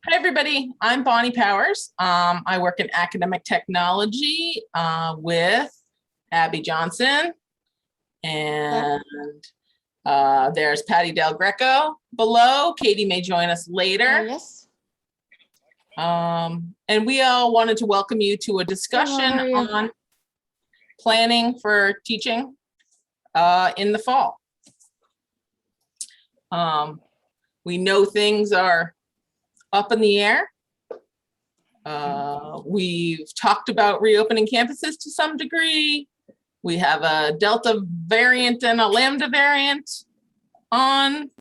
Hi, everybody. I'm Bonnie Powers. I work in academic technology with Abby Johnson. And there's Patty Del Greco below. Katie may join us later. Yes. And we all wanted to welcome you to a discussion on planning for teaching in the fall. We know things are up in the air. We've talked about reopening campuses to some degree. We have a Delta variant and a Lambda variant on,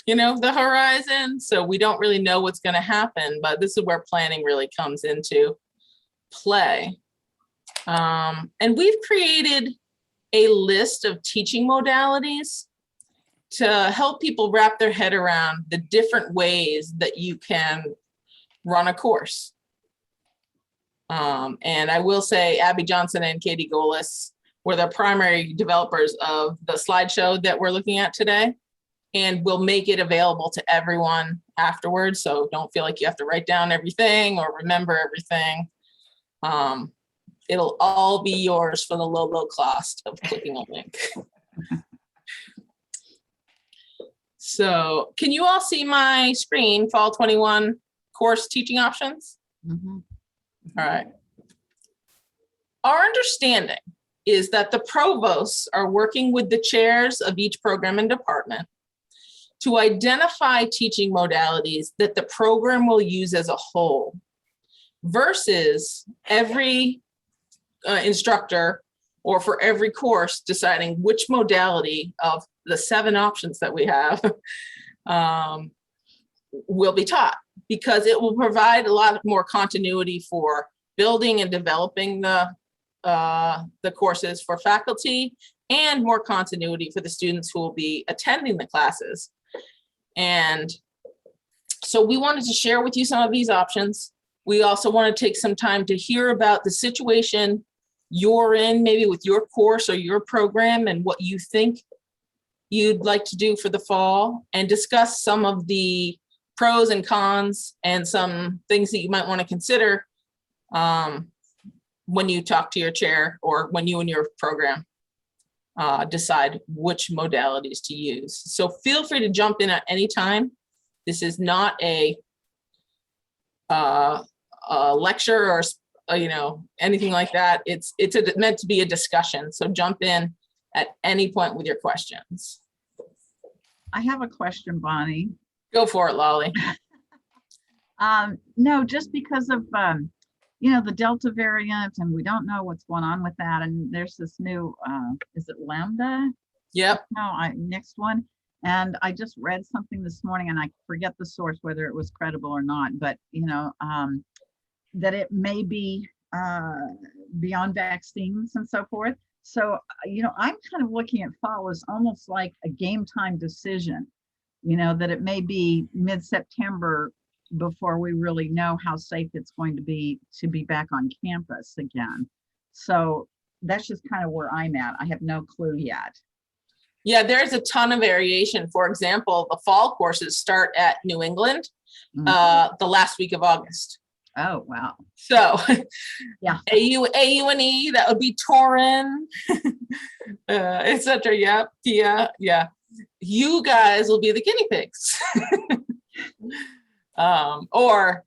the horizon. So we don't really know what's going to happen, but this is where planning really comes into play. And we've created a list of teaching modalities to help people wrap their head around the different ways that you can run a course. And I will say Abby Johnson and Katie Golis were the primary developers of the slideshow that we're looking at today, and we'll make it available to everyone afterwards. So don't feel like you have to write down everything or remember everything. It'll all be yours for the low cost of clicking a link. So can you all see my screen, Fall 21 course teaching options? Mm-hmm. All right. Our understanding is that the provosts are working with the chairs of each program and department to identify teaching modalities that the program will use as a whole versus every instructor or for every course deciding which modality of the 7 options that we have will be taught, because it will provide a lot more continuity for building and developing the courses for faculty, and more continuity for the students who will be attending the classes. And so we wanted to share with you some of these options. We also want to take some time to hear about the situation you're in, maybe with your course or your program, and what you think you'd like to do for the fall, and discuss some of the pros and cons and some things that you might want to consider when you talk to your chair or when you and your program decide which modalities to use. So feel free to jump in at any time. This is not a lecture or anything like that. It's meant to be a discussion. So jump in at any point with your questions. I have a question, Bonnie. Go for it, Lolly. No, just because of the Delta variant, and we don't know what's going on with that. And there's this new, is it Lambda? Yep. No, next one. And I just read something this morning, and I forget the source, whether it was credible or not, but that it may be beyond vaccines and so forth. So, I'm kind of looking at fall as almost like a game time decision, that it may be mid-September before we really know how safe it's going to be back on campus again. So that's just kind of where I'm at. I have no clue yet. Yeah, there's a ton of variation. For example, the fall courses start at New England the last week of August. Oh, wow. So yeah, AUNE, that would be Torrin, etc. Yep. Yeah. You guys will be the guinea pigs. Or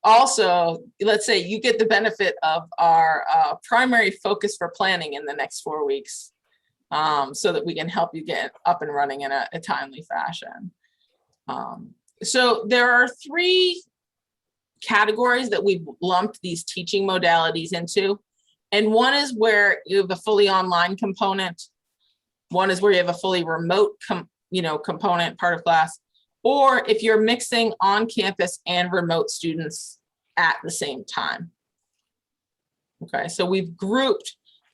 also, let's say you get the benefit of our primary focus for planning in the next 4 weeks, so that we can help you get up and running in a timely fashion. So there are 3 categories that we've lumped these teaching modalities into. And one is where you have a fully online component. One is where you have a fully remote component, part of class, or if you're mixing on campus and remote students at the same time. Okay, so we've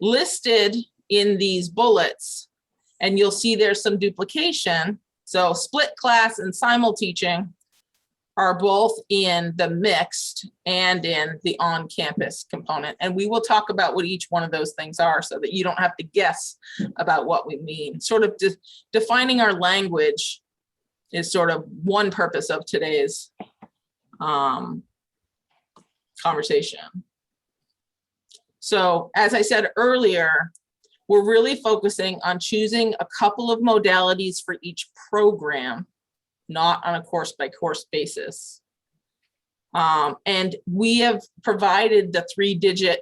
listed in these bullets, and you'll see there's some duplication. So split class and simul teaching are both in the mixed and in the on-campus component. And we will talk about what each one of those things are so that you don't have to guess about what we mean. Sort of defining our language is sort of one purpose of today's conversation. So as I said earlier, we're really focusing on choosing a couple of modalities for each program, not on a course by course basis. And we have provided the 3-digit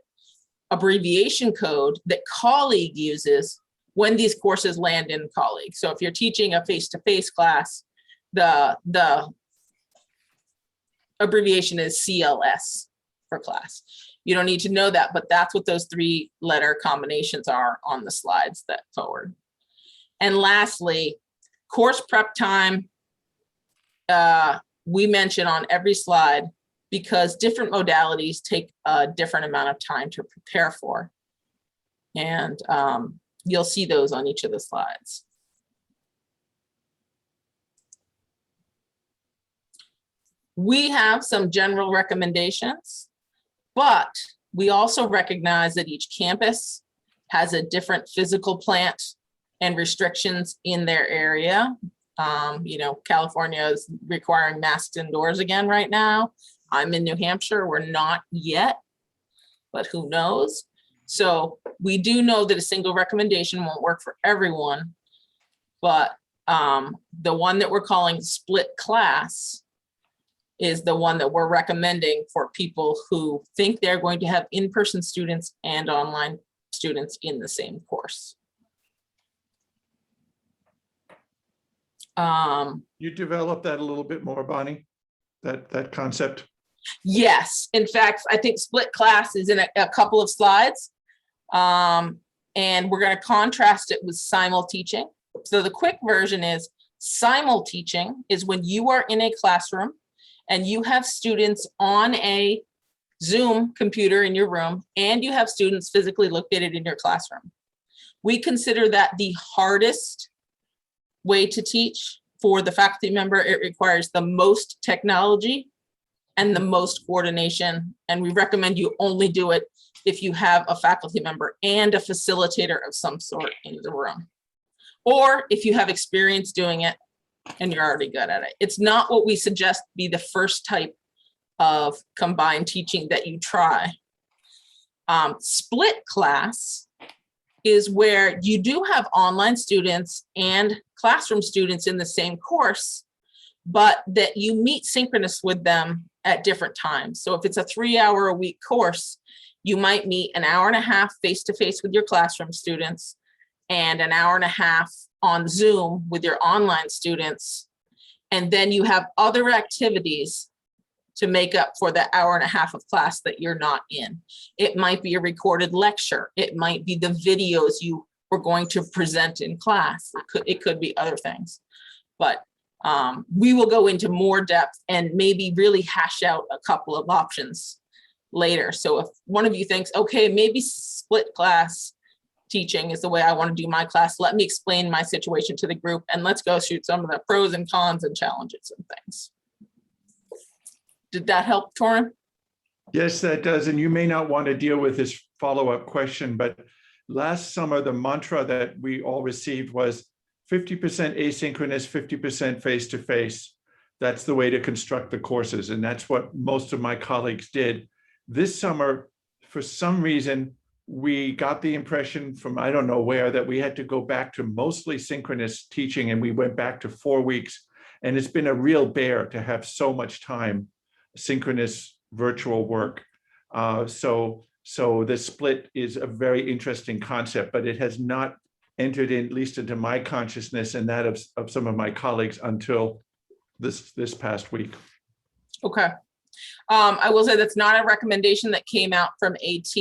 abbreviation code that colleague uses when these courses land in colleague. So if you're teaching a face-to-face class, the abbreviation is CLS for class. You don't need to know that, but that's what those 3-letter combinations are on the slides that forward. And lastly, course prep time, we mention on every slide because different modalities take a different amount of time to prepare for. And you'll see those on each of the slides. We have some general recommendations, but we also recognize that each campus has a different physical plant and restrictions in their area. You know, California is requiring masks indoors again right now. I'm in New Hampshire, we're not yet, but who knows? So we do know that a single recommendation won't work for everyone, but the one that we're calling split class is the one that we're recommending for people who think they're going to have in-person students and online students in the same course. You develop that a little bit more, Bonnie, that concept? Yes, in fact, I think split class is in a couple of slides. And we're going to contrast it with Simul Teaching. So the quick version is Simul Teaching is when you are in a classroom and you have students on a Zoom computer in your room and you have students physically located in your classroom. We consider that the hardest way to teach for the faculty member. It requires the most technology and the most coordination. And we recommend you only do it if you have a faculty member and a facilitator of some sort in the room. Or if you have experience doing it and you're already good at it. It's not what we suggest be the first type of combined teaching that you try. Split class is where you do have online students and classroom students in the same course, but that you meet synchronous with them at different times. So if it's a 3-hour-a-week course, you might meet an hour and a half face-to-face with your classroom students and an hour and a half on Zoom with your online students. And then you have other activities to make up for the hour and a half of class that you're not in. It might be a recorded lecture. It might be the videos you were going to present in class. It could be other things, but we will go into more depth and maybe really hash out a couple of options later. So if one of you thinks, okay, maybe split class teaching is the way I want to do my class, let me explain my situation to the group and let's go shoot some of the pros and cons and challenges and things. Did that help, Torin? Yes, that does. And you may not want to deal with this follow-up question, but last summer, the mantra that we all received was 50% asynchronous, 50% face-to-face. That's the way to construct the courses. And that's what most of my colleagues did. This summer, for some reason, we got the impression from, I don't know where, that we had to go back to mostly synchronous teaching, and we went back to 4 weeks. And it's been a real bear to have so much time synchronous virtual work. So the split is a very interesting concept, but it has not entered in, at least into my consciousness and that of some of my colleagues until this past week. Okay. I will say that's not a recommendation that came out from AT.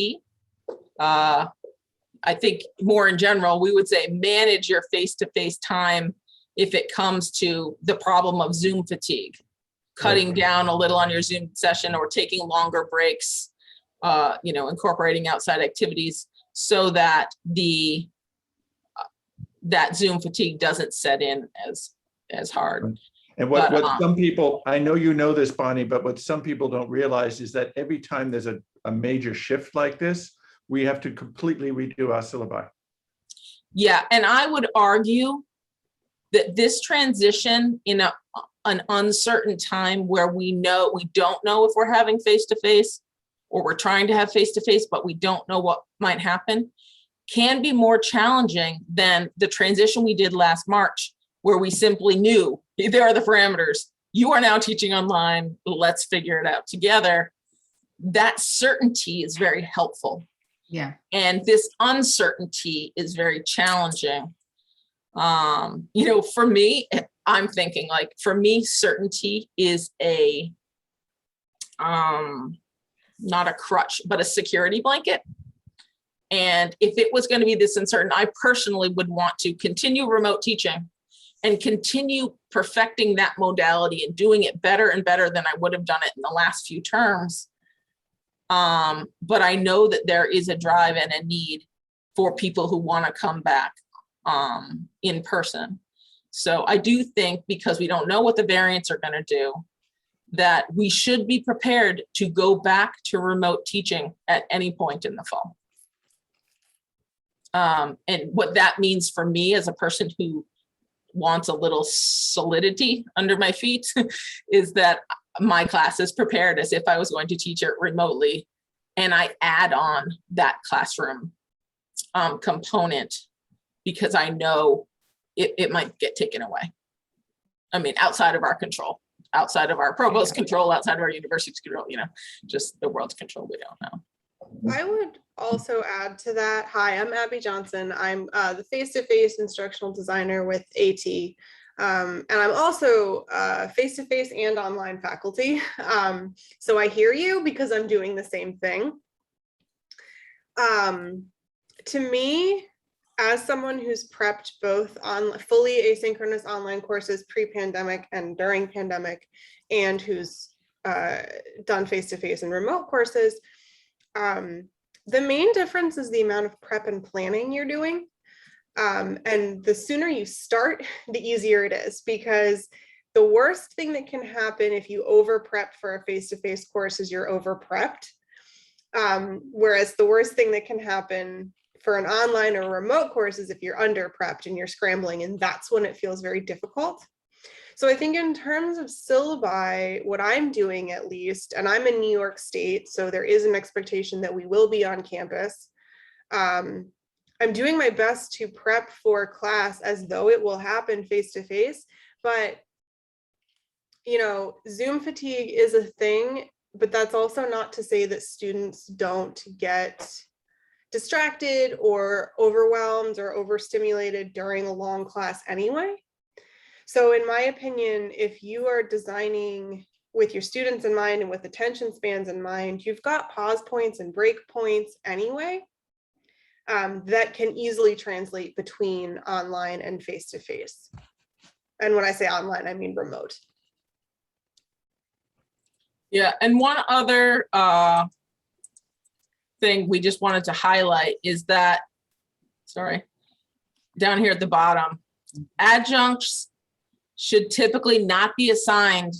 I think more in general, we would say manage your face-to-face time if it comes to the problem of Zoom fatigue, cutting down a little on your Zoom session or taking longer breaks, incorporating outside activities so that that Zoom fatigue doesn't set in as hard. And what some people, I know you know this, Bonnie, but what some people don't realize is that every time there's a major shift like this, we have to completely redo our syllabi. Yeah, and I would argue that this transition in an uncertain time where we don't know if we're having face-to-face or we're trying to have face-to-face, but we don't know what might happen, can be more challenging than the transition we did last March, where we simply knew there are the parameters. You are now teaching online. Let's figure it out together. That certainty is very helpful. Yeah. And this uncertainty is very challenging. For me, I'm thinking like, for me, certainty is not a crutch, but a security blanket. And if it was going to be this uncertain, I personally would want to continue remote teaching and continue perfecting that modality and doing it better and better than I would have done it in the last few terms. But I know that there is a drive and a need for people who want to come back in person. So I do think, because we don't know what the variants are going to do, that we should be prepared to go back to remote teaching at any point in the fall. And what that means for me as a person who wants a little solidity under my feet is that my class is prepared as if I was going to teach it remotely, and I add on that classroom component because I know it might get taken away. I mean, outside of our control, outside of our provost control, outside of our university's control, just the world's control, we don't know. I would also add to that. Hi, I'm Abby Johnson. I'm the face-to-face instructional designer with AT. And I'm also face-to-face and online faculty. So I hear you because I'm doing the same thing. To me, as someone who's prepped both on fully asynchronous online courses pre-pandemic and during pandemic, and who's done face-to-face and remote courses, the main difference is the amount of prep and planning you're doing. And the sooner you start, the easier it is, because the worst thing that can happen if you over prep for a face-to-face course is you're over prepped. Whereas the worst thing that can happen for an online or remote course is if you're under prepped and you're scrambling, and that's when it feels very difficult. So I think in terms of syllabi, what I'm doing at least, and I'm in New York State, so there is an expectation that we will be on campus. I'm doing my best to prep for class as though it will happen face-to-face, but Zoom fatigue is a thing, but that's also not to say that students don't get distracted or overwhelmed or overstimulated during a long class anyway. So in my opinion, if you are designing with your students in mind and with attention spans in mind, you've got pause points and break points anyway. That can easily translate between online and face-to-face. And when I say online, I mean remote. Yeah, and one other thing we just wanted to highlight is that, down here at the bottom, adjuncts should typically not be assigned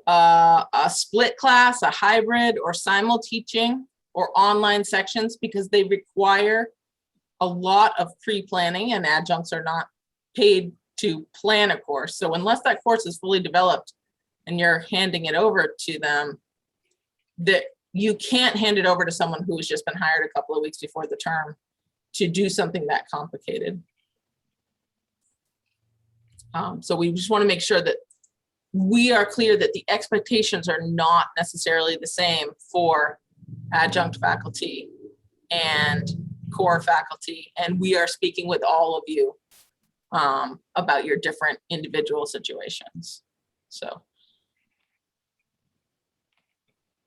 a split class, a hybrid, or simul teaching or online sections, because they require a lot of pre-planning, and adjuncts are not paid to plan a course. So unless that course is fully developed and you're handing it over to them, that you can't hand it over to someone who has just been hired a couple of weeks before the term to do something that complicated. So we just want to make sure that we are clear that the expectations are not necessarily the same for adjunct faculty and core faculty, and we are speaking with all of you about your different individual situations. So,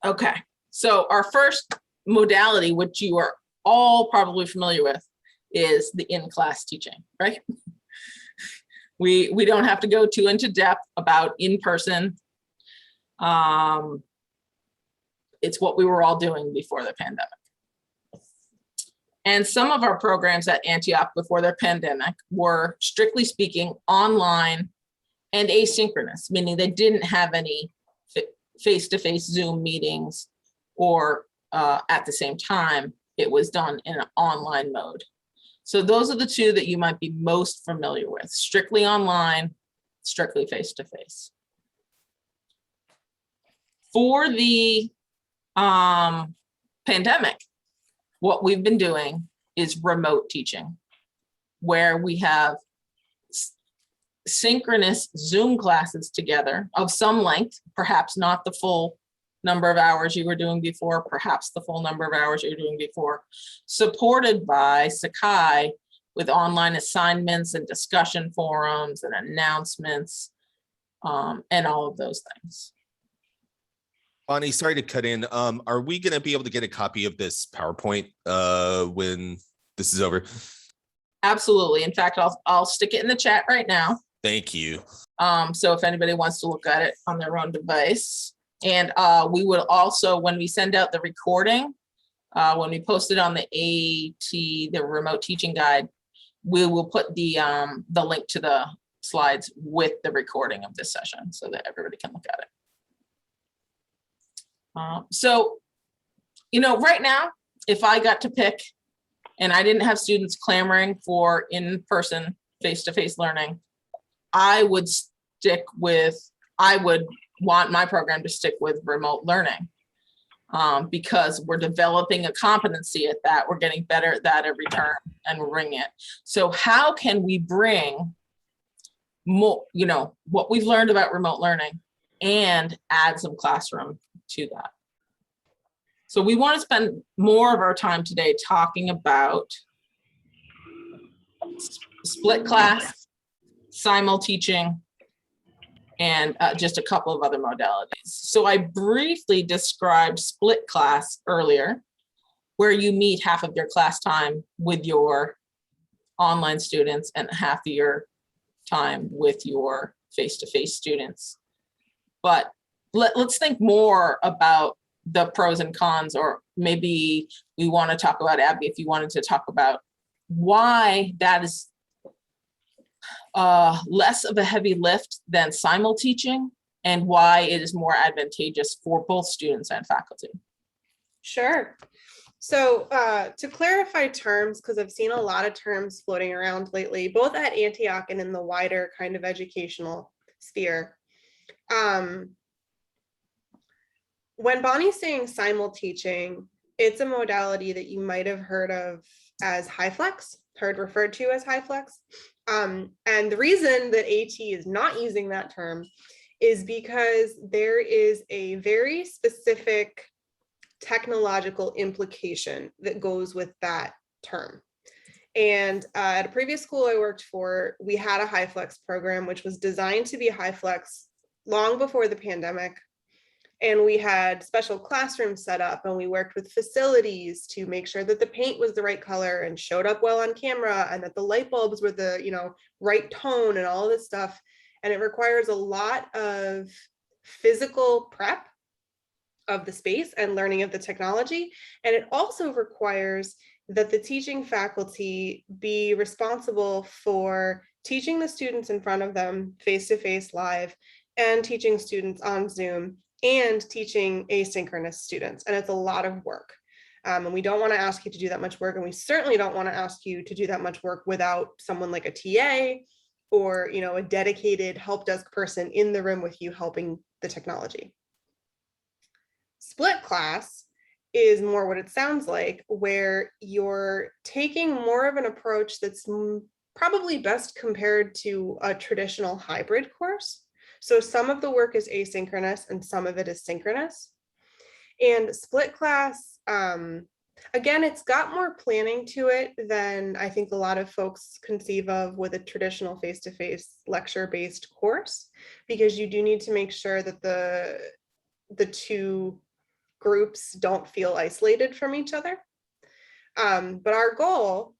okay, so our first modality, which you are all probably familiar with, is the in-class teaching, right? We don't have to go too into depth about in-person. It's what we were all doing before the pandemic. And some of our programs at Antioch before the pandemic were, strictly speaking, online and asynchronous, meaning they didn't have any face-to-face Zoom meetings or at the same time. It was done in an online mode. So those are the two that you might be most familiar with: strictly online, strictly face-to-face. For the pandemic, what we've been doing is remote teaching, where we have synchronous Zoom classes together of some length, perhaps not the full number of hours you were doing before, perhaps the full number of hours you were doing before, supported by Sakai with online assignments and discussion forums and announcements, and all of those things. Bonnie, sorry to cut in. Are we going to be able to get a copy of this PowerPoint when this is over? Absolutely. In fact, I'll stick it in the chat right now. Thank you. So if anybody wants to look at it on their own device. And we will also, when we send out the recording, when we post it on the AT, the remote teaching guide, we will put the link to the slides with the recording of this session so that everybody can look at it. So, you know, right now, if I got to pick and I didn't have students clamoring for in-person, face-to-face learning, I would want my program to stick with remote learning, because we're developing a competency at that. We're getting better at that every term, and we're bringing it. So how can we bring more, you know, what we've learned about remote learning and add some classroom to that? So we want to spend more of our time today talking about split class, simul teaching, and just a couple of other modalities. So I briefly described split class earlier, where you meet half of your class time with your online students and half of your time with your face-to-face students. But let's think more about the pros and cons, or maybe we want to talk about, Abby, if you wanted to talk about why that is less of a heavy lift than simul teaching, and why it is more advantageous for both students and faculty. Sure. So to clarify terms, because I've seen a lot of terms floating around lately, both at Antioch and in the wider kind of educational sphere. When Bonnie's saying simul teaching, it's a modality that you might have heard of as HighFlex, referred to as HighFlex. And the reason that AT is not using that term is because there is a very specific technological implication that goes with that term. And at a previous school I worked for, we had a HighFlex program, which was designed to be HighFlex long before the pandemic. And we had special classrooms set up, and we worked with facilities to make sure that the paint was the right color and showed up well on camera, and that the light bulbs were the, you know, right tone and all this stuff. And it requires a lot of physical prep of the space and learning of the technology. And it also requires that the teaching faculty be responsible for teaching the students in front of them face-to-face live, and teaching students on Zoom, and teaching asynchronous students. And it's a lot of work. And we don't want to ask you to do that much work. And we certainly don't want to ask you to do that much work without someone like a TA or, you know, a dedicated help desk person in the room with you helping the technology. Split class is more what it sounds like, where you're taking more of an approach that's probably best compared to a traditional hybrid course. So some of the work is asynchronous and some of it is synchronous. And split class, again, it's got more planning to it than I think a lot of folks conceive of with a traditional face-to-face lecture-based course, because you do need to make sure that the two groups don't feel isolated from each other. But our goal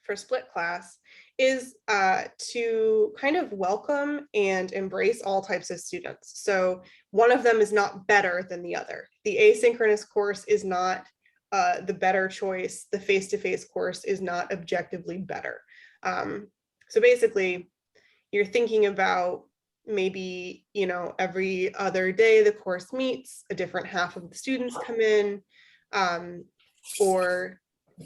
for split class is to kind of welcome and embrace all types of students. So one of them is not better than the other. The asynchronous course is not the better choice. The face-to-face course is not objectively better. So basically, you're thinking about maybe, you know, every other day the course meets, a different half of the students come in, or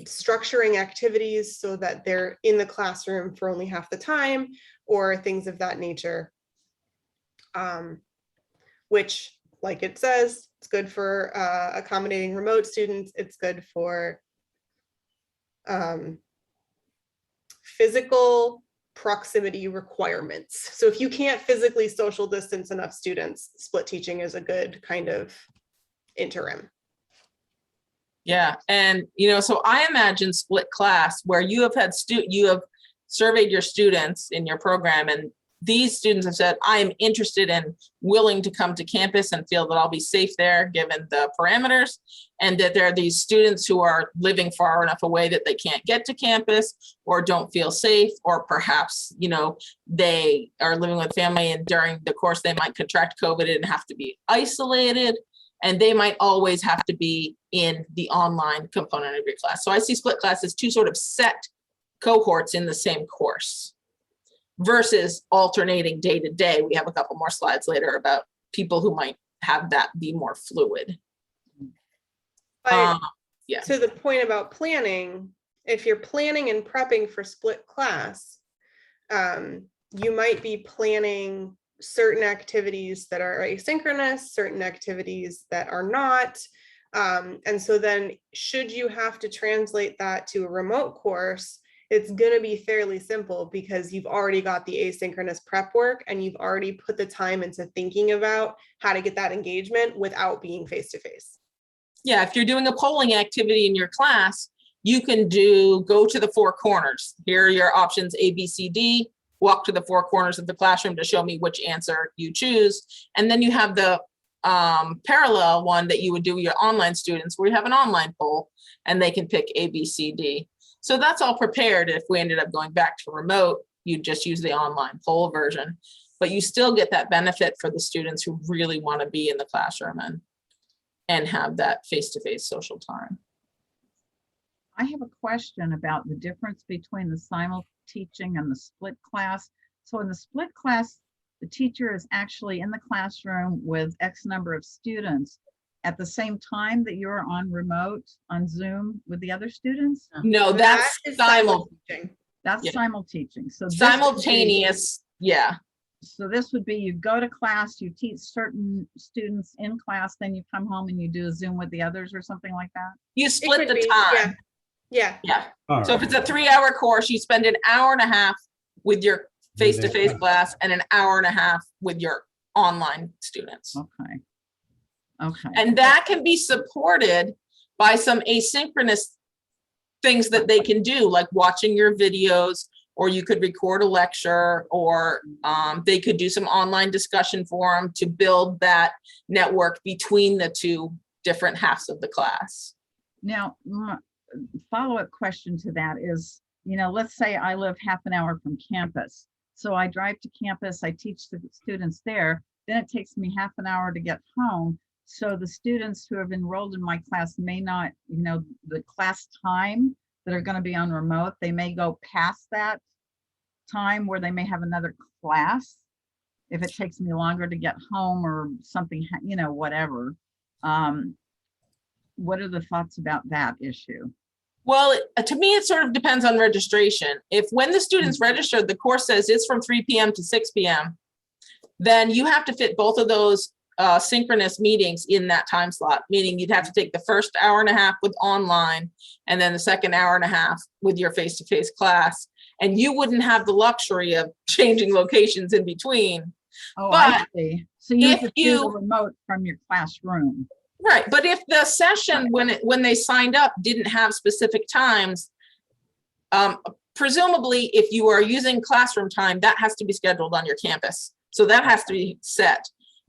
structuring activities so that they're in the classroom for only half the time, or things of that nature. Which, like it says, it's good for accommodating remote students. It's good for physical proximity requirements. So if you can't physically social distance enough students, split teaching is a good kind of interim. Yeah, and so I imagine split class where you have had you have surveyed your students in your program, and these students have said, I am interested and willing to come to campus and feel that I'll be safe there given the parameters, and that there are these students who are living far enough away that they can't get to campus or don't feel safe, or perhaps, they are living with family and during the course they might contract COVID and have to be isolated, and they might always have to be in the online component of your class. So I see split class as two sort of set cohorts in the same course versus alternating day to day. We have a couple more slides later about people who might have that be more fluid. But yeah. To the point about planning, if you're planning and prepping for split class, you might be planning certain activities that are asynchronous, certain activities that are not. And so then should you have to translate that to a remote course, it's going to be fairly simple because you've already got the asynchronous prep work and you've already put the time into thinking about how to get that engagement without being face-to-face. Yeah, if you're doing a polling activity in your class, you can go to the four corners. Here are your options A, B, C, D. Walk to the four corners of the classroom to show me which answer you choose. And then you have the parallel one that you would do with your online students where you have an online poll and they can pick A, B, C, D. So that's all prepared. If we ended up going back to remote, you just use the online poll version, but you still get that benefit for the students who really want to be in the classroom and have that face-to-face social time. I have a question about the difference between the Simul Teaching and the split class. So in the split class, the teacher is actually in the classroom with X number of students at the same time that you're on remote, on Zoom with the other students? No, that's That is simul teaching. That's Yeah. Simul Teaching. So this would be- simultaneous. Yeah. So this would be, you go to class, you teach certain students in class, then you come home and you do a Zoom with the others or something like that? You It split could the be, time. yeah. Yeah. All So if right. it's a 3-hour course, you spend an hour and a half with your face-to-face class. class and an hour and a half with your online students. Okay. Okay. And that can be supported by some asynchronous things that they can do, like watching your videos, or you could record a lecture, or they could do some online discussion forum to build that network between the two different halves of the class. Now, follow-up question to that is, let's say I live half an hour from campus. So I drive to campus, I teach the students there, then it takes me half an hour to get home. So the students who have enrolled in my class may not, the class time that are going to be on remote, they may go past that time where they may have another class if it takes me longer to get home or something, whatever. What are the thoughts about that issue? Well, to me, it sort of depends on registration. If when the students registered, the course says it's from 3 p.m. to 6 p.m., then you have to fit both of those synchronous meetings in that time slot, meaning you'd have to take the first hour and a half with online and then the second hour and a half with your face-to-face class. And you wouldn't have the luxury of changing locations in between. Oh, But I see. So you if could do you- the remote from your classroom. Right, but if the session, when they signed up, didn't have specific times, presumably if you are using classroom time, that has to be scheduled on your campus. So that has to be set.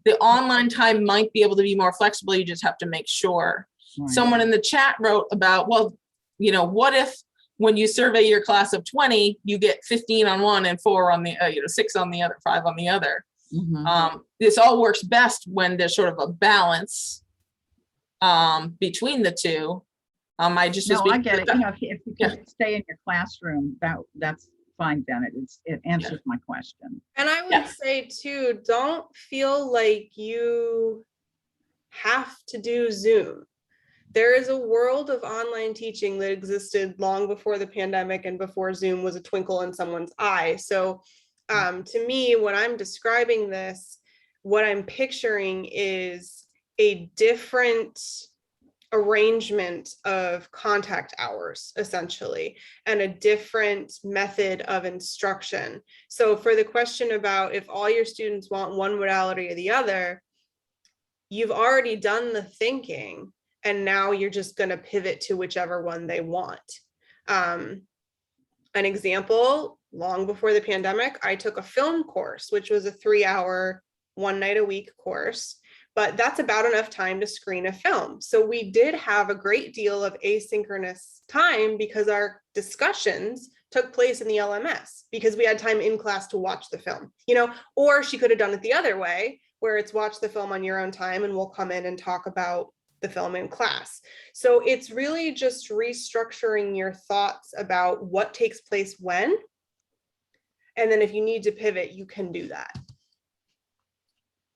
The online time might be able to be more flexible. You just have to make sure. Right. Someone in the chat wrote about, well, what if when you survey your class of 20, you get 15 on one and 4 on the, 6 on the other, 5 on the other. Mhm. This all works best when there's sort of a balance between the two. I just was No, I being- get it. If you can stay in your classroom, that's fine, then it answers my question. And I would Yeah. say too, don't feel like you have to do Zoom. There is a world of online teaching that existed long before the pandemic and before Zoom was a twinkle in someone's eye. So to me, when I'm describing this, what I'm picturing is a different arrangement of contact hours, essentially, and a different method of instruction. So for the question about if all your students want one modality or the other, you've already done the thinking, and now you're just going to pivot to whichever one they want. An example, long before the pandemic, I took a film course, which was a 3-hour, 1 night a week course, but that's about enough time to screen a film. So we did have a great deal of asynchronous time because our discussions took place in the LMS because we had time in class to watch the film, or she could have done it the other way, where it's watch the film on your own time and we'll come in and talk about the film in class. So it's really just restructuring your thoughts about what takes place when, and then if you need to pivot, you can do that.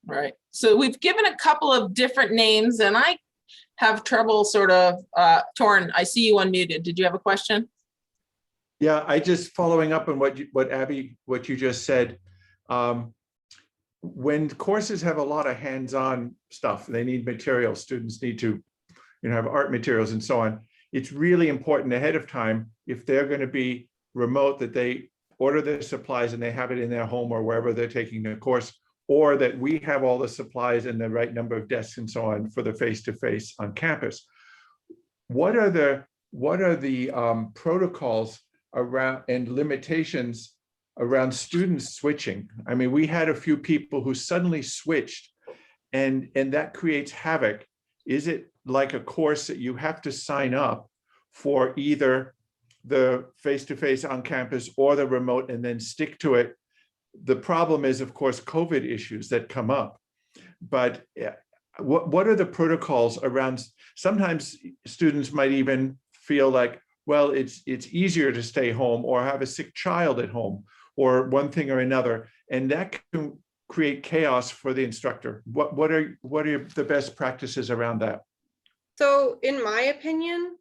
Right. So we've given a couple of different names and I have trouble sort of, Torrin, I see you unmuted. Did you have a question? Yeah, I just following up on what Abby, what you just said. When courses have a lot of hands-on stuff, they need materials, students need to, have art materials and so on. It's really important ahead of time, if they're going to be remote, that they order their supplies and they have it in their home or wherever they're taking the course, or that we have all the supplies and the right number of desks and so on for the face-to-face on campus. What are the protocols around and limitations around students switching? I mean, we had a few people who suddenly switched and that creates havoc. Is it like a course that you have to sign up for either the face-to-face on campus or the remote and then stick to it? The problem is, of course, COVID issues that come up. But what are the protocols around? Sometimes students might even feel like, well, it's easier to stay home or have a sick child at home or one thing or another, and that can create chaos for the instructor. What are the best practices around that? So in my opinion,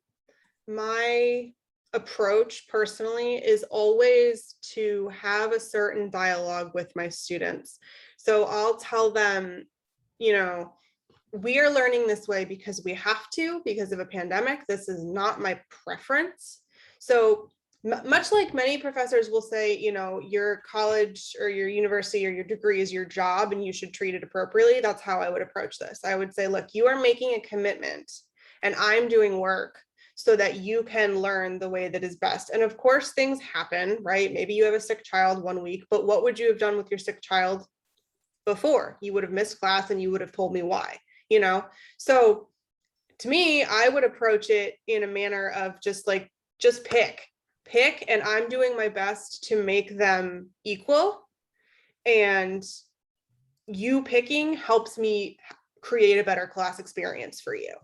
my approach personally is always to have a certain dialogue with my students. So I'll tell them, we are learning this way because we have to, because of a pandemic. This is not my preference. So much like many professors will say, your college or your university or your degree is your job and you should treat it appropriately. That's how I would approach this. I would say, look, you are making a commitment and I'm doing work so that you can learn the way that is best. And of course, things happen, right? Maybe you have a sick child 1 week, but what would you have done with your sick child before? You would have missed class and you would have told me why, So to me, I would approach it in a manner of just pick, and I'm doing my best to make them equal. And you picking helps me create a better class experience for you.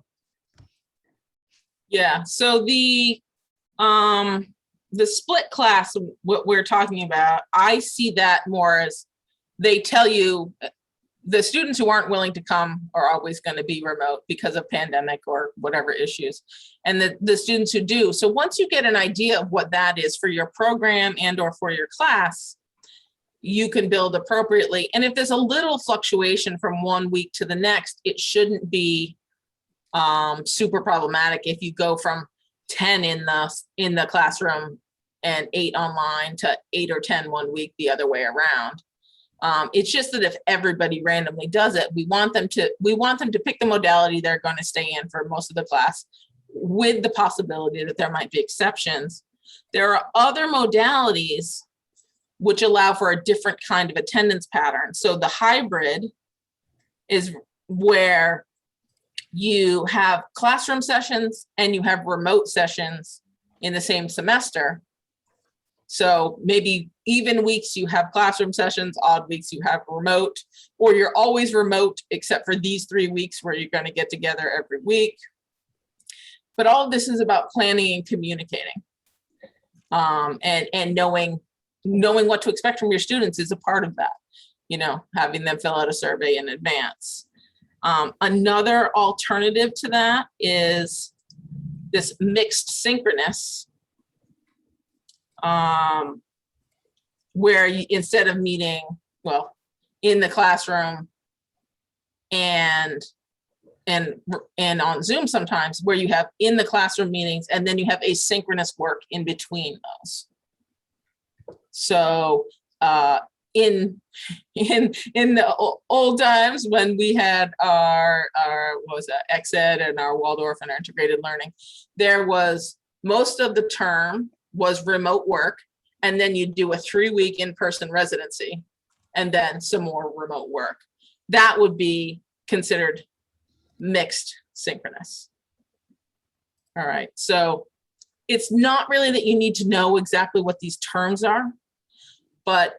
Yeah, so the split class, what we're talking about, I see that more as they tell you the students who aren't willing to come are always going to be remote because of pandemic or whatever issues, and the students who do. So once you get an idea of what that is for your program and or for your class, you can build appropriately. And if there's a little fluctuation from 1 week to the next, it shouldn't be super problematic if you go from 10 in the classroom and 8 online to 8 or 10 1 week the other way around. It's just that if everybody randomly does it, we want them to pick the modality they're going to stay in for most of the class, with the possibility that there might be exceptions. There are other modalities which allow for a different kind of attendance pattern. So the hybrid is where you have classroom sessions and you have remote sessions in the same semester. So maybe even weeks you have classroom sessions, odd weeks you have remote, or you're always remote except for these 3 weeks where you're going to get together every week. But all of this is about planning and communicating, and knowing what to expect from your students is a part of that. Having them fill out a survey in advance. Another alternative to that is this mixed synchronous, where you, instead of meeting, well, in the classroom and on Zoom sometimes, where you have in the classroom meetings and then you have asynchronous work in between those. So in the old times when we had our what was that, XED and our Waldorf and our integrated learning, there was most of the term was remote work, and then you do a 3-week in-person residency and then some more remote work. That would be considered mixed synchronous. All right, so it's not really that you need to know exactly what these terms are, but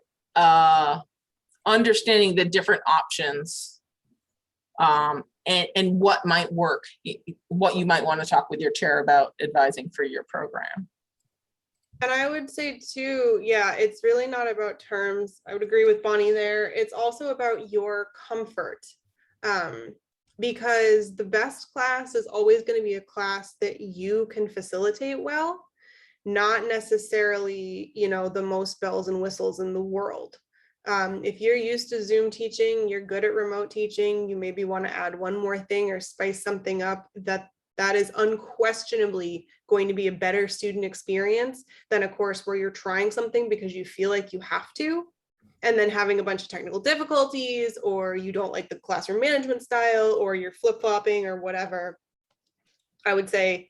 understanding the different options and what might work, what you might want to talk with your chair about advising for your program. And I would say too, yeah, it's really not about terms. I would agree with Bonnie there. It's also about your comfort. Because the best class is always going to be a class that you can facilitate well, not necessarily, you know, the most bells and whistles in the world. If you're used to Zoom teaching, you're good at remote teaching, you maybe want to add one more thing or spice something up, that is unquestionably going to be a better student experience than a course where you're trying something because you feel like you have to, and then having a bunch of technical difficulties, or you don't like the classroom management style, or you're flip-flopping or whatever. I would say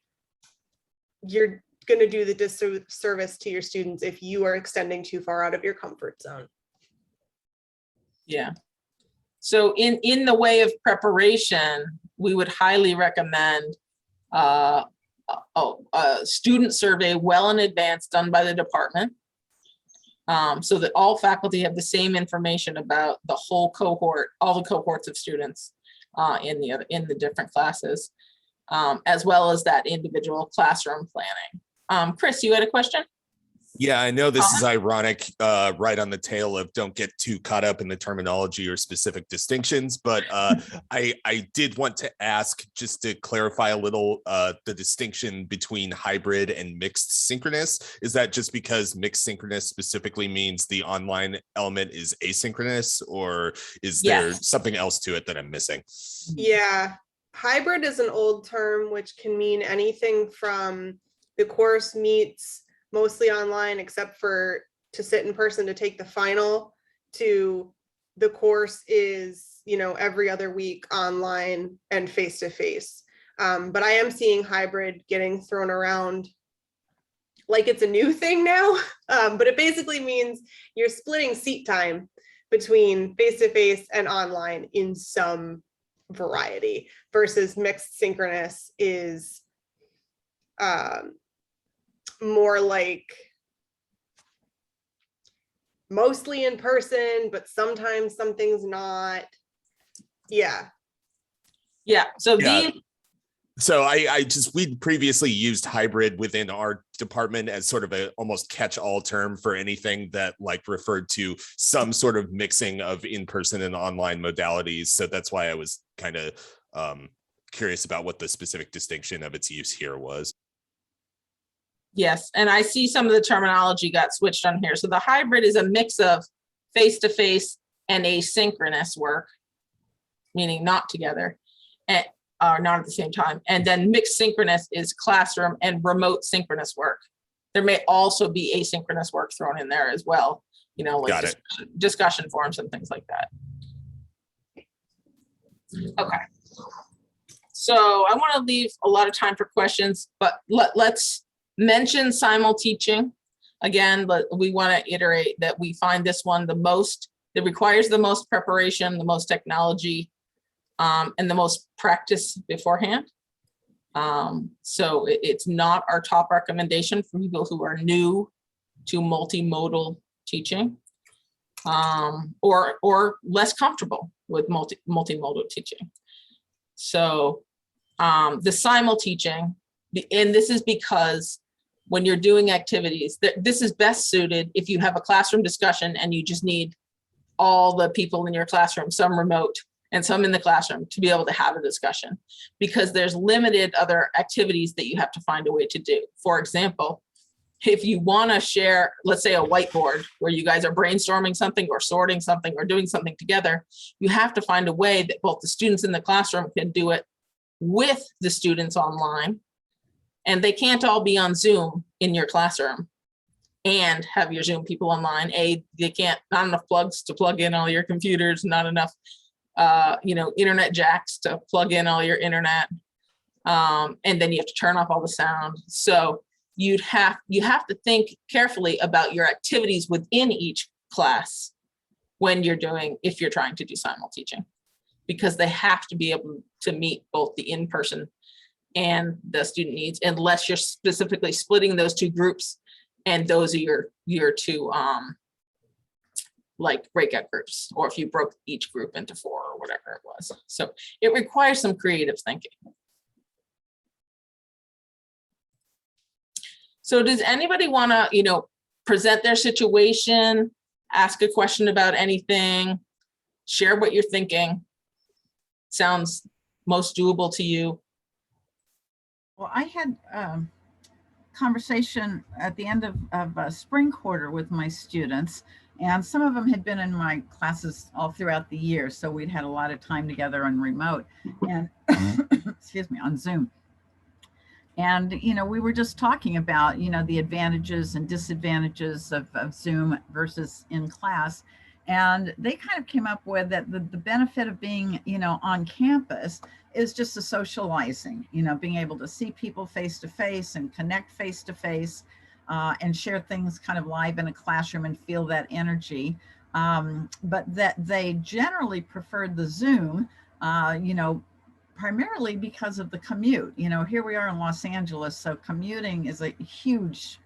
you're going to do the disservice to your students if you are extending too far out of your comfort zone. Yeah. So in the way of preparation, we would highly recommend a student survey well in advance done by the department, so that all faculty have the same information about the whole cohort, all the cohorts of students in the different classes, as well as that individual classroom planning. Chris, you had a question? Yeah, I know this is ironic, right on the tail of don't get too caught up in the terminology or specific distinctions, but I did want to ask, just to clarify a little, the distinction between hybrid and mixed synchronous. Is that just because mixed synchronous specifically means the online element is asynchronous, or is there something else to it that I'm missing? Yeah, hybrid is an old term which can mean anything from the course meets mostly online except for to sit in person to take the final, to the course is, you know, every other week online and face-to-face. But I am seeing hybrid getting thrown around like it's a new thing now, but it basically means you're splitting seat time between face-to-face and online in some variety, versus mixed synchronous is more like mostly in person, but sometimes something's not. Yeah. So Yeah. So we previously used hybrid within our department as sort of a almost catch-all term for anything that like referred to some sort of mixing of in-person and online modalities. So that's why I was kind of curious about what the specific distinction of its use here was. Yes, and I see some of the terminology got switched on here. So the hybrid is a mix of face-to-face and asynchronous work, meaning not together, and not at the same time. And then mixed synchronous is classroom and remote synchronous work. There may also be asynchronous work thrown in there as well, you know, like discussion forums and things like that. Okay. So I want to leave a lot of time for questions, but let's mention Simul Teaching. Again, but we want to iterate that we find this one the most, that requires the most preparation, the most technology, and the most practice beforehand. So it's not our top recommendation for people who are new to multimodal teaching, or less comfortable with multimodal teaching. So the Simul Teaching, and this is because when you're doing activities, this is best suited if you have a classroom discussion and you just need all the people in your classroom, some remote, and some in the classroom to be able to have a discussion, because there's limited other activities that you have to find a way to do. For example, if you want to share, let's say a whiteboard where you guys are brainstorming something or sorting something or doing something together, you have to find a way that both the students in the classroom can do it with the students online. And they can't all be on Zoom in your classroom and have your Zoom people online. They can't, not enough plugs to plug in all your computers, not enough internet jacks to plug in all your internet. And then you have to turn off all the sound. So you have to think carefully about your activities within each class if you're trying to do simul teaching, because they have to be able to meet both the in-person and the student needs, unless you're specifically splitting those two groups, and those are your two like breakout groups, or if you broke each group into 4 or whatever it was. So it requires some creative thinking. So does anybody want to, present their situation, ask a question about anything, share what you're thinking? Sounds most doable to you? Well, I had conversation at the end of spring quarter with my students, and some of them had been in my classes all throughout the year. So we'd had a lot of time together on remote and excuse me, on Zoom. And, we were just talking about, the advantages and disadvantages of Zoom versus in class. And they kind of came up with that the benefit of being, on campus is just the socializing, being able to see people face to face and connect face to face and share things kind of live in a classroom and feel that energy. But that they generally preferred the Zoom, primarily because of the commute. Here we are in Los Angeles, so commuting is a huge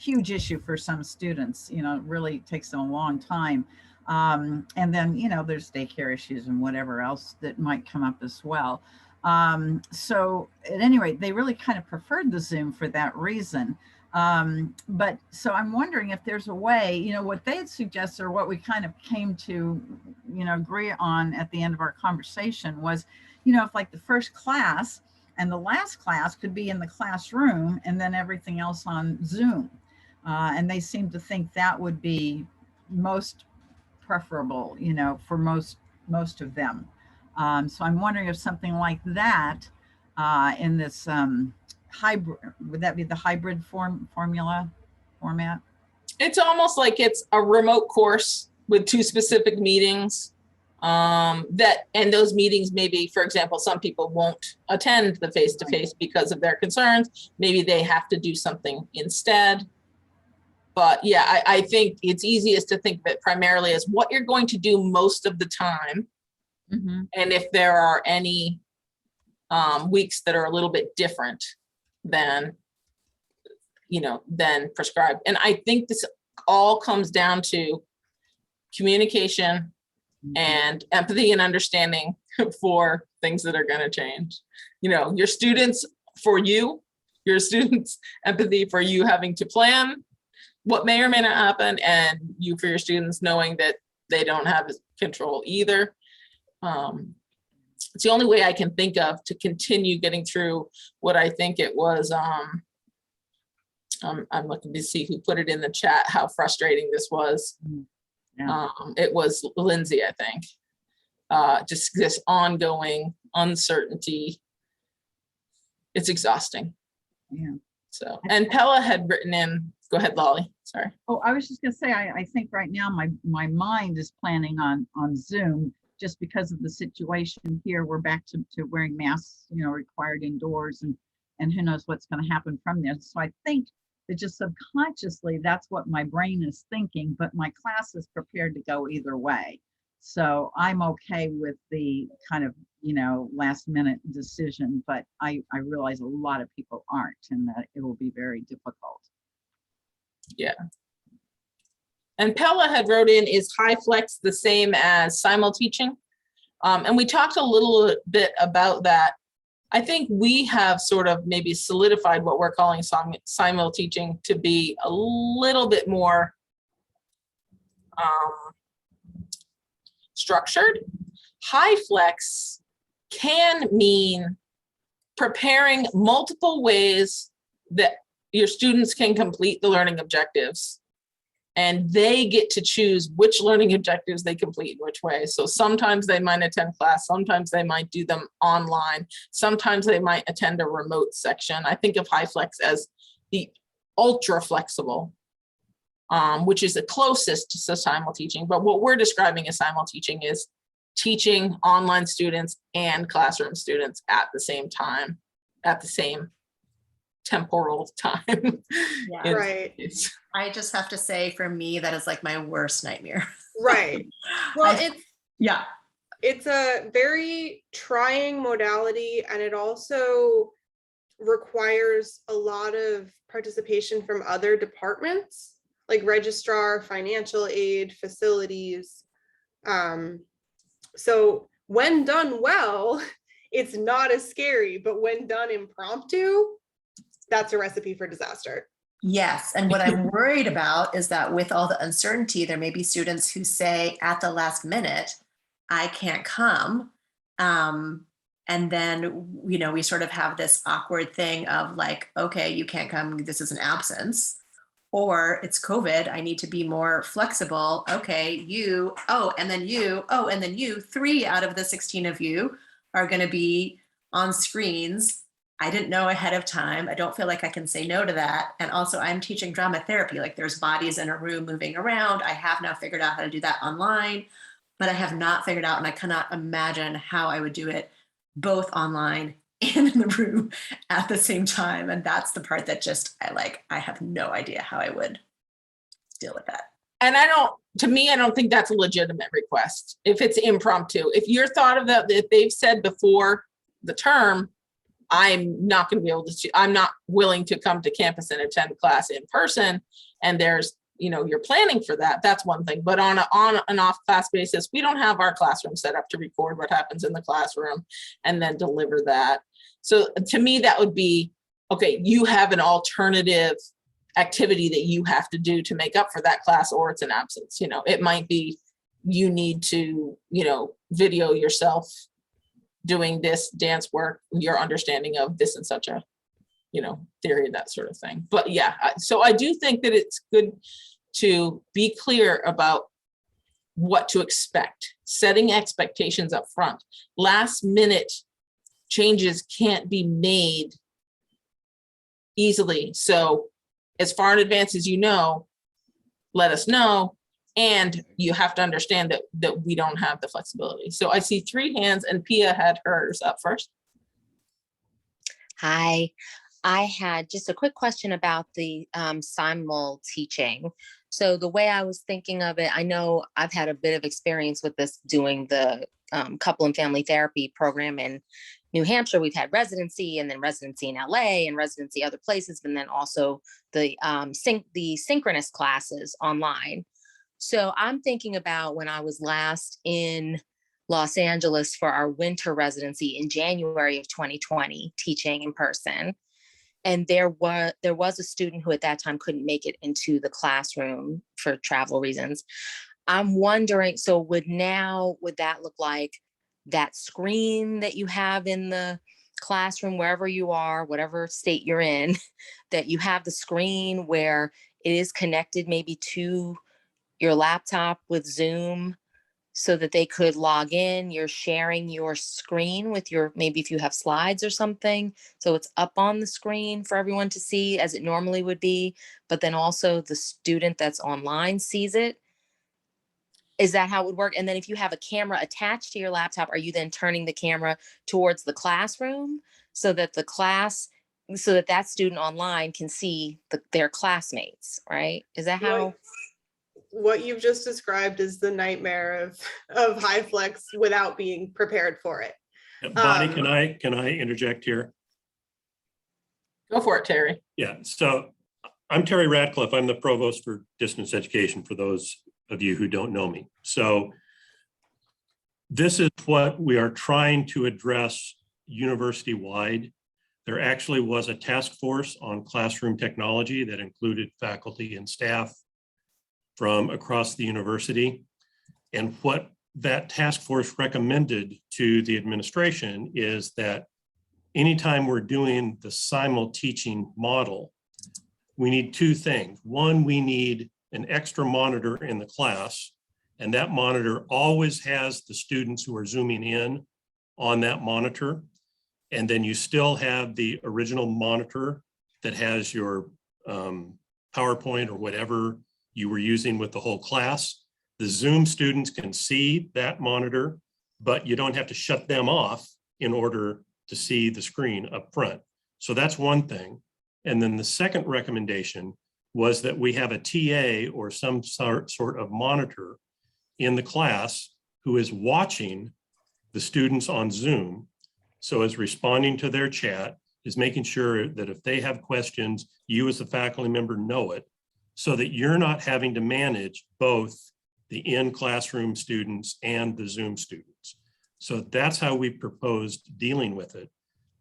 issue for some students. It really takes them a long time. And then, there's daycare issues and whatever else that might come up as well. So at any rate, they really kind of preferred the Zoom for that reason. But so I'm wondering if there's a way, what they had suggested, or what we kind of came to, agree on at the end of our conversation was, if like the first class and the last class could be in the classroom and then everything else on Zoom. And they seem to think that would be most preferable, for most of them. So I'm wondering if something like that in this hybrid, would that be the hybrid format? It's almost like it's a remote course with 2 specific meetings. And those meetings, maybe, for example, some people won't attend the face-to-face because of their concerns. Maybe they have to do something instead. But yeah, I think it's easiest to think of it primarily as what you're going to do most of the time. Mm-hmm. And if there are any weeks that are a little bit different than prescribed. And I think this all comes down to communication and empathy and understanding for things that are going to change. Your students for you, your students' empathy for you having to plan what may or may not happen, and you for your students knowing that they don't have control either. It's the only way I can think of to continue getting through what I think it was. I'm looking to see who put it in the chat, how frustrating this was. Yeah. It was Lindsay, I think. Just this ongoing uncertainty. It's exhausting. Yeah. So, and Pella had written in, go ahead, Lolly, sorry. Oh, I was just gonna say, I think right now my mind is planning on Zoom just because of the situation here. We're back to wearing masks, required indoors, and who knows what's going to happen from there. So I think that just subconsciously, that's what my brain is thinking, but my class is prepared to go either way. So I'm okay with the kind of, last minute decision, but I realize a lot of people aren't, and that it will be very difficult. Yeah. And Pella had wrote in, is HighFlex the same as Simul Teaching? And we talked a little bit about that. I think we have sort of maybe solidified what we're calling Simul Teaching to be a little bit more structured. high flex can mean preparing multiple ways that your students can complete the learning objectives. And they get to choose which learning objectives they complete in which way. So sometimes they might attend class, sometimes they might do them online, sometimes they might attend a remote section. I think of high flex as the ultra flexible, which is the closest to simul teaching. But what we're describing as simul teaching is teaching online students and classroom students at the same time, at the same temporal time. Yeah. Right. I just have to say, for me, that is like my worst nightmare. Right. Well, Yeah. it's a very trying modality, and it also requires a lot of participation from other departments, like registrar, financial aid, facilities. So when done well, it's not as scary, but when done impromptu, that's a recipe for disaster. Yes. And what I'm worried about is that with all the uncertainty, there may be students who say at the last minute, I can't come. And then, we sort of have this awkward thing of like, okay, you can't come, this is an absence. Or it's COVID, I need to be more flexible. Okay, and then you, 3 out of the 16 of you are going to be on screens. I didn't know ahead of time. I don't feel like I can say no to that. And also I'm teaching drama therapy, like there's bodies in a room moving around. I have now figured out how to do that online, but I have not figured out, and I cannot imagine how I would do it both online and in the room at the same time. And that's the part that just, I have no idea how I would deal with that. And I don't think that's a legitimate request if it's impromptu. If you're thought of that, if they've said before the term, I'm not going to be able to, I'm not willing to come to campus and attend class in person, and there's, you're planning for that, that's one thing. But on an off class basis, we don't have our classroom set up to record what happens in the classroom and then deliver that. So to me, that would be, okay, you have an alternative activity that you have to do to make up for that class, or it's an absence. It might be you need to, video yourself doing this dance work, your understanding of this and such a, theory, that sort of thing. But yeah, so I do think that it's good to be clear about what to expect, setting expectations up front. Last minute changes can't be made easily. So as far in advance as let us know. And you have to understand that we don't have the flexibility. So I see 3 hands, and Pia had hers up first. Hi, I had just a quick question about the Simul Teaching. So the way I was thinking of it, I know I've had a bit of experience with this doing the couple and family therapy program in New Hampshire. We've had residency, and then residency in LA, and residency other places, and then also the Synchronous classes online. So I'm thinking about when I was last in Los Angeles for our winter residency in January of 2020, teaching in person. And there was a student who at that time couldn't make it into the classroom for travel reasons. I'm wondering, so would that look like that screen that you have in the classroom, wherever you are, whatever state you're in, that you have the screen where it is connected maybe to your laptop with Zoom so that they could log in, you're sharing your screen with maybe if you have slides or something, so it's up on the screen for everyone to see as it normally would be, but then also the student that's online sees it. Is that how it would work? And then if you have a camera attached to your laptop, are you then turning the camera towards the classroom so that that student online can see their classmates, right? Is that how? What you've just described is the nightmare of high flex without being prepared for it. Bonnie, can I interject here? Go for it, Terry. Yeah, so I'm Terry Radcliffe. I'm the provost for distance education, for those of you who don't know me. So this is what we are trying to address university-wide. There actually was a task force on classroom technology that included faculty and staff from across the university. And what that task force recommended to the administration is that anytime we're doing the Simul Teaching model, we need two things. One, we need an extra monitor in the class, and that monitor always has the students who are zooming in on that monitor. And then you still have the original monitor that has your PowerPoint or whatever you were using with the whole class. The Zoom students can see that monitor, but you don't have to shut them off in order to see the screen up front. So that's one thing. And then the second recommendation was that we have a TA or some sort of monitor in the class who is watching the students on Zoom. So is responding to their chat, is making sure that if they have questions, you as the faculty member know it, so that you're not having to manage both the in-classroom students and the Zoom students. So that's how we proposed dealing with it.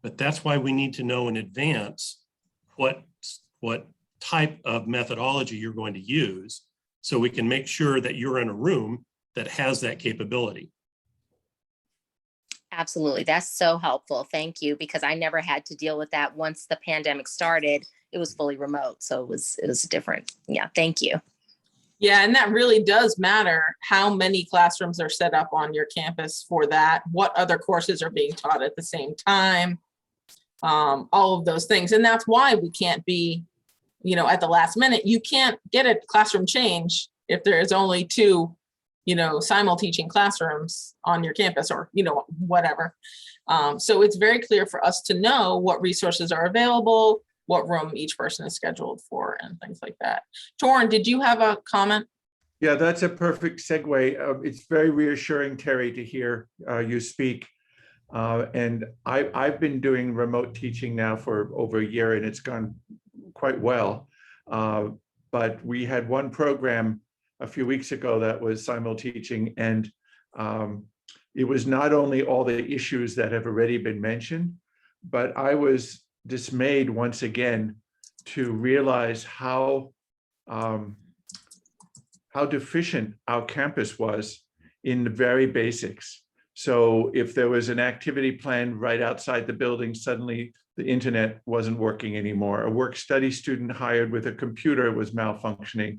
But that's why we need to know in advance what type of methodology you're going to use, so we can make sure that you're in a room that has that capability. Absolutely. That's so helpful. Thank you, because I never had to deal with that once the pandemic started. It was fully remote, so it was different. Yeah, thank you. Yeah, and that really does matter how many classrooms are set up on your campus for that, what other courses are being taught at the same time, all of those things. And that's why we can't be, at the last minute. You can't get a classroom change if there's only two, Simul Teaching classrooms on your campus, or, whatever. So it's very clear for us to know what resources are available, what room each person is scheduled for, and things like that. Torrin, did you have a comment? Yeah, that's a perfect segue. It's very reassuring, Terry, to hear you speak. And I've been doing remote teaching now for over a year, and it's gone quite well. But we had one program a few weeks ago that was Simul Teaching, and it was not only all the issues that have already been mentioned, but I was dismayed once again to realize how deficient our campus was in the very basics. So if there was an activity planned right outside the building, suddenly the internet wasn't working anymore. A work-study student hired with a computer was malfunctioning.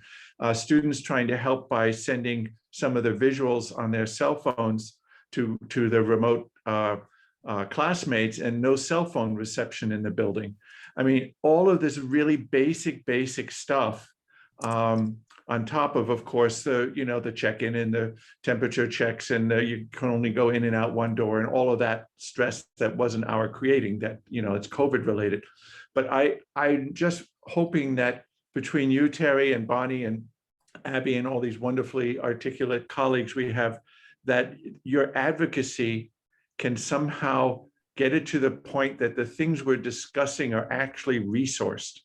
Students trying to help by sending some of the visuals on their cell phones to the remote classmates, and no cell phone reception in the building. I mean, all of this really basic stuff, on top of course, the check-in and the temperature checks, and you can only go in and out one door, and all of that stress that wasn't our creating, that, it's COVID related. But I'm just hoping that between you, Terry, and Bonnie, and Abby, and all these wonderfully articulate colleagues we have, that your advocacy can somehow get it to the point that the things we're discussing are actually resourced,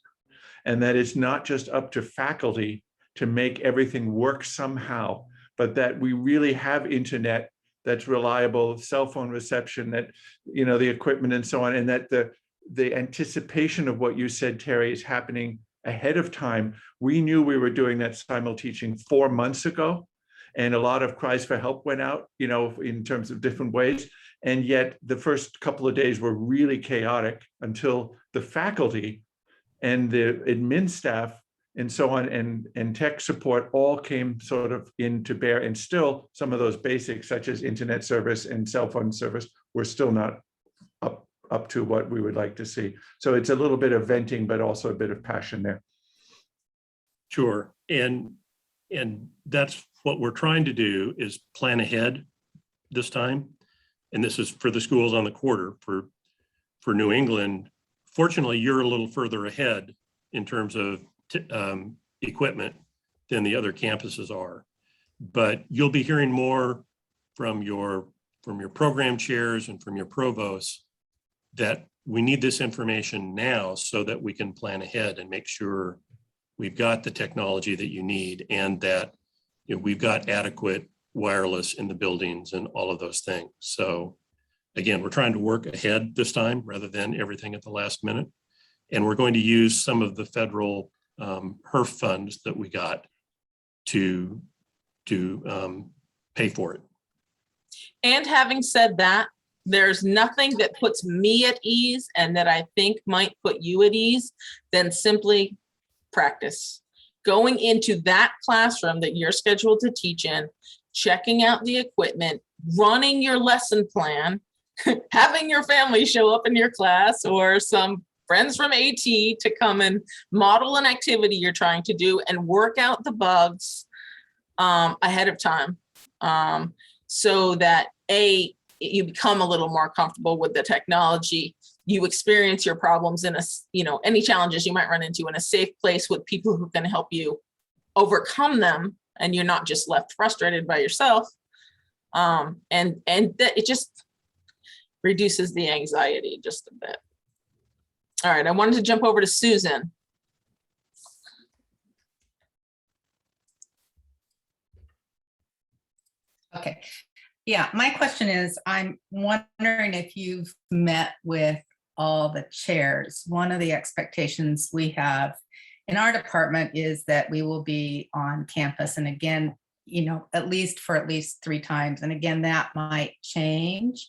and that it's not just up to faculty to make everything work somehow, but that we really have internet that's reliable, cell phone reception, that, the equipment and so on, and that the anticipation of what you said, Terry, is happening ahead of time. We knew we were doing that Simul Teaching 4 months ago, and a lot of cries for help went out, in terms of different ways. And yet the first couple of days were really chaotic until the faculty and the admin staff and so on, and tech support all came sort of into bear. And still some of those basics, such as internet service and cell phone service, were still not up to what we would like to see. So it's a little bit of venting, but also a bit of passion there. Sure. And that's what we're trying to do, is plan ahead this time. And this is for the schools on the quarter. For New England, fortunately, you're a little further ahead in terms of equipment than the other campuses are. But you'll be hearing more from your program chairs and from your provosts that we need this information now so that we can plan ahead and make sure we've got the technology that you need, and that we've got adequate wireless in the buildings and all of those things. So again, we're trying to work ahead this time rather than everything at the last minute. And we're going to use some of the federal HERF funds that we got to pay for it. And having said that, there's nothing that puts me at ease and that I think might put you at ease than simply practice. Going into that classroom that you're scheduled to teach in, checking out the equipment, running your lesson plan, having your family show up in your class or some friends from AT to come and model an activity you're trying to do and work out the bugs ahead of time, so that you become a little more comfortable with the technology. You experience your problems in any challenges you might run into in a safe place with people who can help you overcome them, and you're not just left frustrated by yourself. And that it just reduces the anxiety just a bit. All right, I wanted to jump over to Susan. Okay. Yeah, my question is, I'm wondering if you've met with all the chairs. One of the expectations we have in our department is that we will be on campus. And again, at least 3 times. And again, that might change.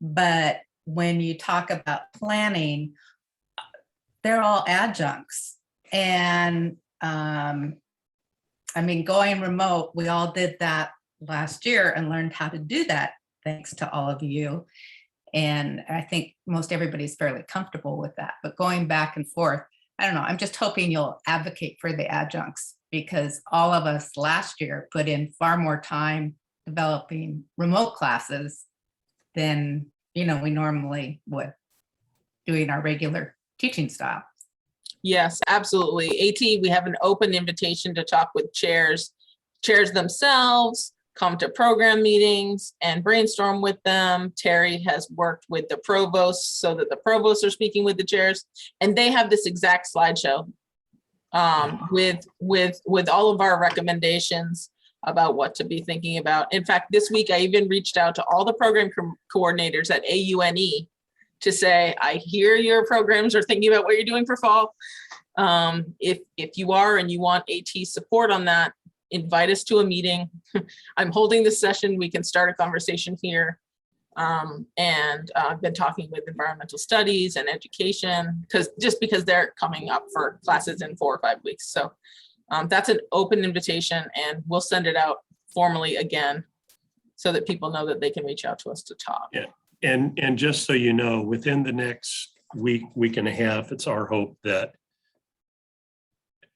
But when you talk about planning, they're all adjuncts. And going remote, we all did that last year and learned how to do that thanks to all of you. And I think most everybody's fairly comfortable with that. But going back and forth, I don't know, I'm just hoping you'll advocate for the adjuncts, because all of us last year put in far more time developing remote classes than we normally would doing our regular teaching style. Yes, absolutely. AT, we have an open invitation to talk with chairs themselves, come to program meetings and brainstorm with them. Terry has worked with the provosts so that the provosts are speaking with the chairs, and they have this exact slideshow with all of our recommendations about what to be thinking about. In fact, this week I even reached out to all the program coordinators at AUNE to say, I hear your programs are thinking about what you're doing for fall. If you are and you want AT support on that, invite us to a meeting. I'm holding this session. We can start a conversation here. And I've been talking with environmental studies and education because they're coming up for classes in 4 or 5 weeks. So that's an open invitation, and we'll send it out formally again so that people know that they can reach out to us to talk. Yeah. And just so you know, within the next week and a half, it's our hope that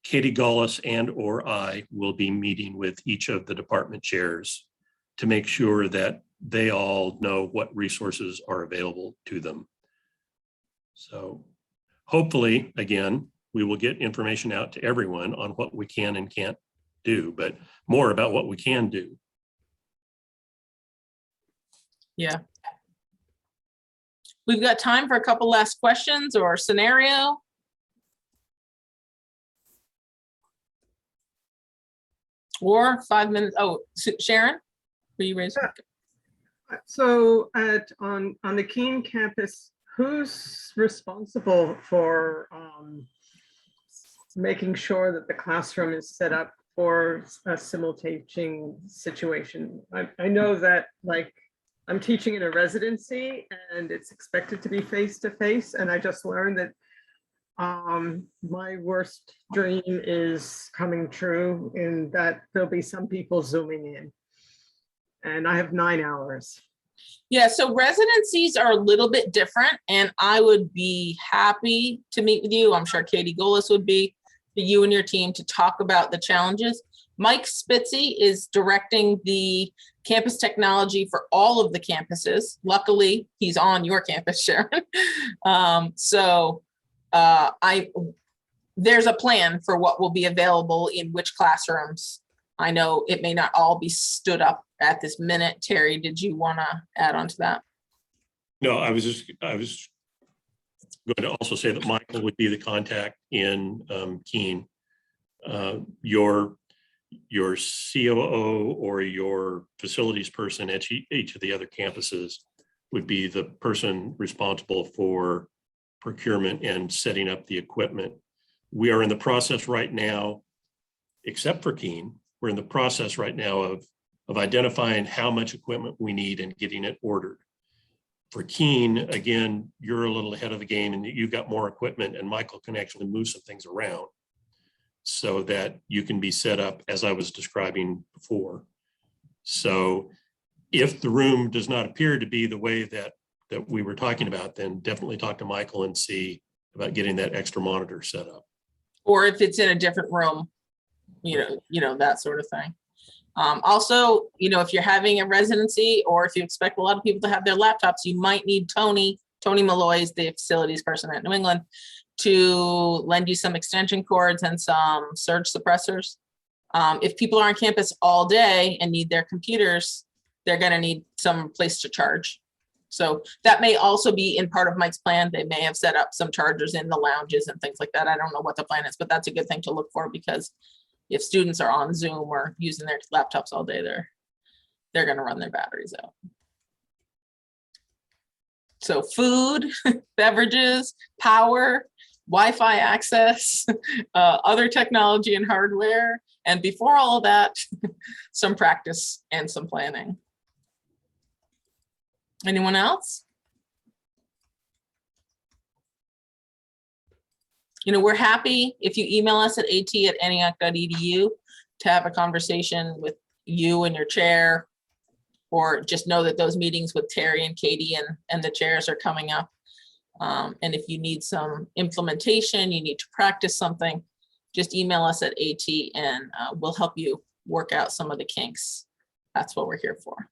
Katie Gullis or I will be meeting with each of the department chairs to make sure that they all know what resources are available to them. So hopefully, again, we will get information out to everyone on what we can and can't do, but more about what we can do. Yeah. We've got time for a couple last questions or scenario. Or 5 minutes. Oh, Sharon, will you raise? So on the Keene campus, who's responsible for making sure that the classroom is set up for a Simul Teaching situation? I know that, like, I'm teaching in a residency and it's expected to be face-to-face, and I just learned that my worst dream is coming true, in that there'll be some people zooming in, and I have 9 hours. Yeah, so residencies are a little bit different, and I would be happy to meet with you. I'm sure Katie Gullis would be, for you and your team to talk about the challenges. Mike Spitzy is directing the campus technology for all of the campuses. Luckily, he's on your campus, Sharon. There's a plan for what will be available in which classrooms. I know it may not all be stood up at this minute. Terry, did you want to add on to that? No, I was going to also say that Michael would be the contact in Keene. Your COO or your facilities person at each of the other campuses would be the person responsible for procurement and setting up the equipment. We are in the process right now, except for Keene, we're in the process right now of identifying how much equipment we need and getting it ordered. For Keene, again, you're a little ahead of the game and you've got more equipment, and Michael can actually move some things around so that you can be set up as I was describing before. So if the room does not appear to be the way that we were talking about, then definitely talk to Michael and see about getting that extra monitor set up. Or if it's in a different room, that sort of thing. Also, if you're having a residency, or if you expect a lot of people to have their laptops, you might need Tony Malloy is the facilities person at New England, to lend you some extension cords and some surge suppressors. If people are on campus all day and need their computers, they're going to need some place to charge. So that may also be in part of Mike's plan. They may have set up some chargers in the lounges and things like that. I don't know what the plan is, but that's a good thing to look for, because if students are on Zoom or using their laptops all day, they're going to run their batteries out. So food, beverages, power, Wi-Fi access, other technology and hardware. And before all of that, some practice and some planning. Anyone else? We're happy if you email us at at@antioch.edu to have a conversation with you and your chair, or just know that those meetings with Terry and Katie and the chairs are coming up. And if you need some implementation, you need to practice something, just email us at AT and we'll help you work out some of the kinks. That's what we're here for.